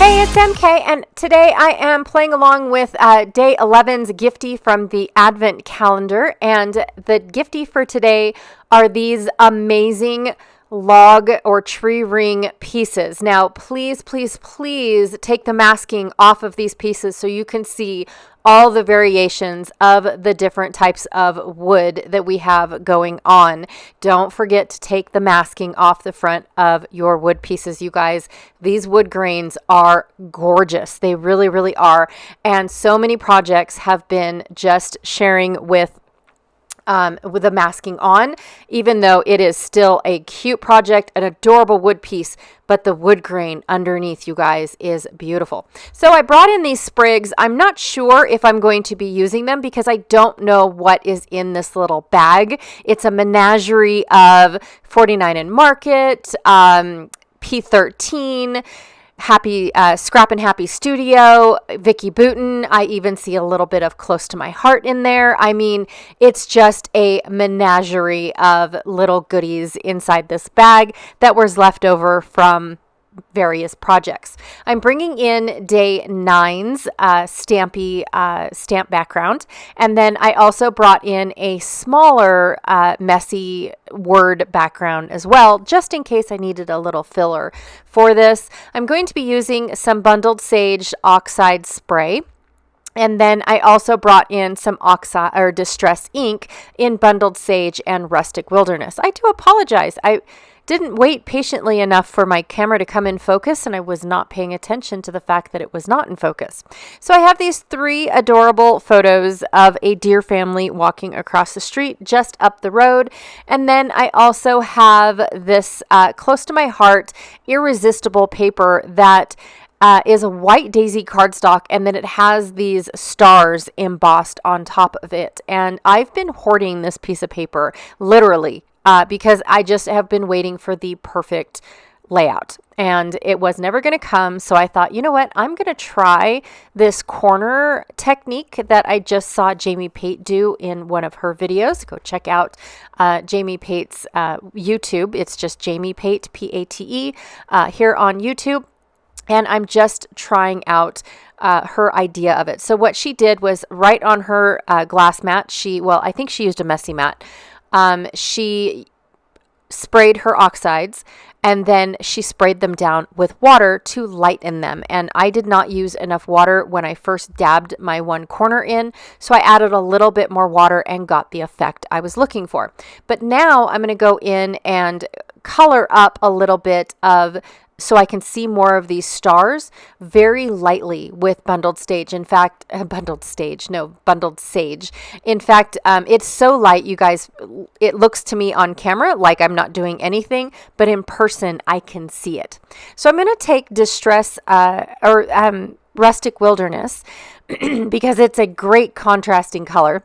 Hey, it's MK, and today I am playing along with day 11's giftie from the Advent calendar, and the giftie for today are these amazing log or tree ring pieces. Now, please, please, please take the masking off of these pieces so you can see all the variations of the different types of wood that we have going on. Don't forget to take the masking off the front of your wood pieces, you guys. These wood grains are gorgeous. They really, really are. And so many projects have been just sharing with the masking on, even though it is still a cute project, an adorable wood piece, but the wood grain underneath, you guys, is beautiful. So I brought in these sprigs. I'm not sure if I'm going to be using them because I don't know what is in this little bag. It's a menagerie of 49 and Market, P13, Happy Scrap and Happy Studio, Vicky Booten. I even see a little bit of Close to My Heart in there. I mean, it's just a menagerie of little goodies inside this bag that was left over from various projects. I'm bringing in day 9's stamp background, and then I also brought in a smaller messy word background as well, just in case I needed a little filler for this. I'm going to be using some Bundled Sage oxide spray. And then I also brought in some oxide or distress ink in Bundled Sage and Rustic Wilderness. I do apologize. I didn't wait patiently enough for my camera to come in focus, and I was not paying attention to the fact that it was not in focus. So I have these 3 adorable photos of a deer family walking across the street just up the road. And then I also have this Close to My Heart irresistible paper that is a white daisy cardstock, and then it has these stars embossed on top of it. And I've been hoarding this piece of paper, literally, because I just have been waiting for the perfect layout. And it was never going to come, so I thought, you know what, I'm going to try this corner technique that I just saw Jamie Pate do in one of her videos. Go check out Jamie Pate's YouTube. It's just Jamie Pate, P-A-T-E, here on YouTube. And I'm just trying out her idea of it. So what she did was right on her glass mat, I think she used a messy mat. She sprayed her oxides, and then she sprayed them down with water to lighten them. And I did not use enough water when I first dabbed my one corner in, so I added a little bit more water and got the effect I was looking for. But now I'm going to go in and color up a little bit so I can see more of these stars very lightly with Bundled Sage. In fact, Bundled Sage. In fact, it's so light, you guys, it looks to me on camera like I'm not doing anything, but in person, I can see it. So I'm going to take Rustic Wilderness because it's a great contrasting color.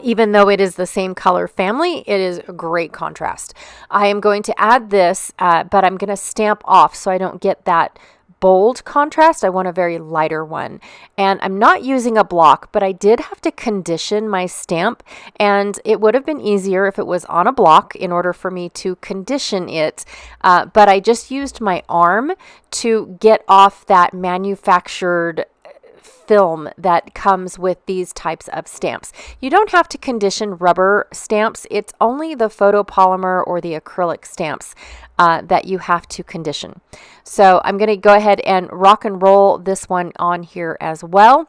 Even though it is the same color family, it is a great contrast. I am going to add this, but I'm going to stamp off so I don't get that bold contrast. I want a very lighter one. And I'm not using a block, but I did have to condition my stamp, and it would have been easier if it was on a block in order for me to condition it. But I just used my arm to get off that manufactured film that comes with these types of stamps. You don't have to condition rubber stamps. It's only the photopolymer or the acrylic stamps that you have to condition. So I'm going to go ahead and rock and roll this one on here as well.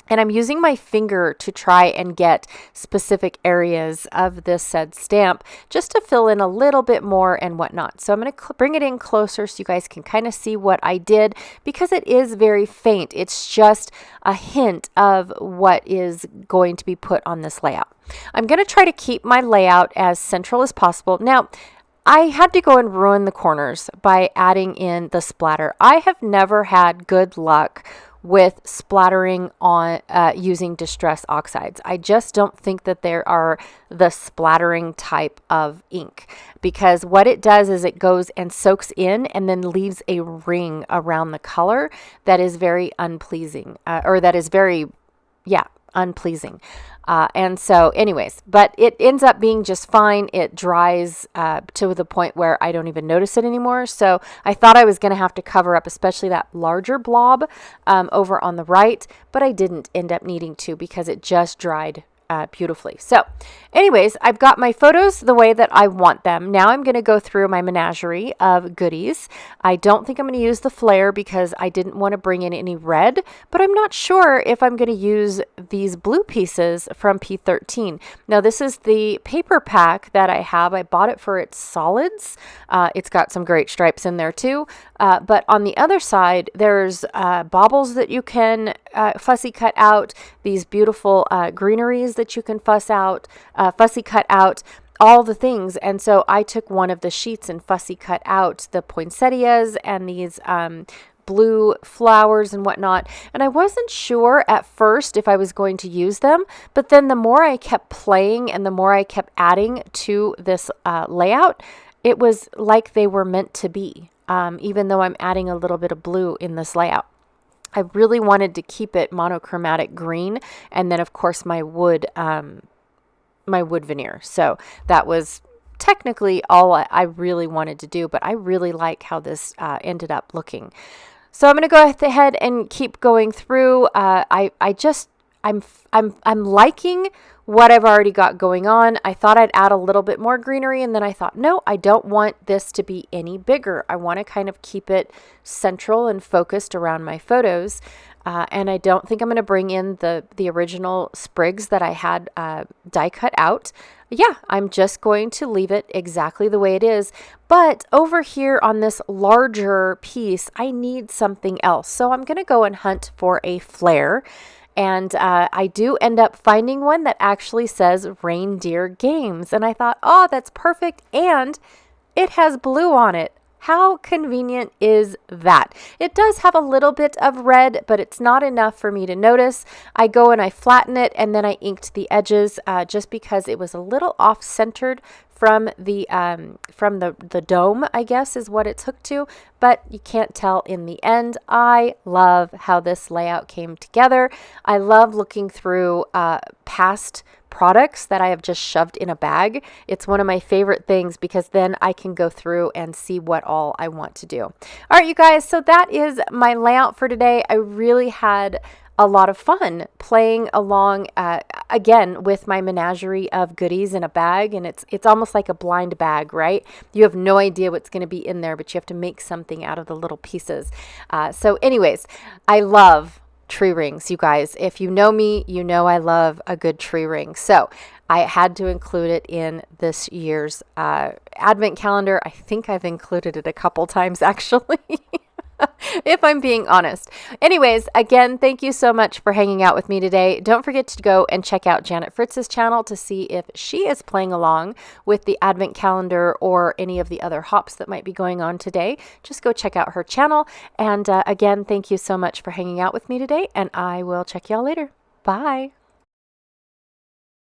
And I'm using my finger to try and get specific areas of this said stamp just to fill in a little bit more and whatnot. So I'm going to bring it in closer so you guys can kind of see what I did, because it is very faint. It's just a hint of what is going to be put on this layout. I'm going to try to keep my layout as central as possible. Now, I had to go and ruin the corners by adding in the splatter. I have never had good luck with splattering on using distress oxides. I just don't think that there are the splattering type of ink, because what it does is it goes and soaks in and then leaves a ring around the color that is very unpleasing, or that is very unpleasing. And so anyways, but it ends up being just fine. It dries to the point where I don't even notice it anymore. So I thought I was going to have to cover up, especially that larger blob over on the right, but I didn't end up needing to because it just dried beautifully. So anyways, I've got my photos the way that I want them. Now I'm going to go through my menagerie of goodies. I don't think I'm going to use the flare because I didn't want to bring in any red, but I'm not sure if I'm going to use these blue pieces from P13. Now this is the paper pack that I have. I bought it for its solids. It's got some great stripes in there too. But on the other side, there's baubles that you can fussy cut out, these beautiful greeneries that you can fussy cut out, all the things. And so I took one of the sheets and fussy cut out the poinsettias and these blue flowers and whatnot. And I wasn't sure at first if I was going to use them, but then the more I kept playing and the more I kept adding to this layout, it was like they were meant to be, even though I'm adding a little bit of blue in this layout. I really wanted to keep it monochromatic green, and then of course my wood veneer. So that was technically all I really wanted to do, but I really like how this ended up looking. So I'm going to go ahead and keep going through. I'm liking what I've already got going on. I thought I'd add a little bit more greenery, and then I thought, no, I don't want this to be any bigger. I want to kind of keep it central and focused around my photos. And I don't think I'm going to bring in the original sprigs that I had die cut out. Yeah, I'm just going to leave it exactly the way it is. But over here on this larger piece, I need something else. So I'm going to go and hunt for a flare. And I do end up finding one that actually says Reindeer Games. And I thought, oh, that's perfect. And it has blue on it. How convenient is that? It does have a little bit of red, but it's not enough for me to notice. I go and I flatten it, and then I inked the edges just because it was a little off-centered from the dome, I guess is what it's hooked to, but you can't tell in the end. I love how this layout came together. I love looking through past products that I have just shoved in a bag. It's one of my favorite things because then I can go through and see what all I want to do. All right, you guys, so that is my layout for today. I really had a lot of fun playing along again with my menagerie of goodies in a bag, and it's almost like a blind bag, right? You have no idea what's going to be in there, but you have to make something out of the little pieces. So anyways, I love tree rings, you guys. If you know me, you know I love a good tree ring. So I had to include it in this year's advent calendar. I think I've included it a couple times actually. If I'm being honest. Anyways, again, thank you so much for hanging out with me today. Don't forget to go and check out Janet Fritz's channel to see if she is playing along with the advent calendar or any of the other hops that might be going on today. Just go check out her channel. And again, thank you so much for hanging out with me today, and I will check y'all later. Bye.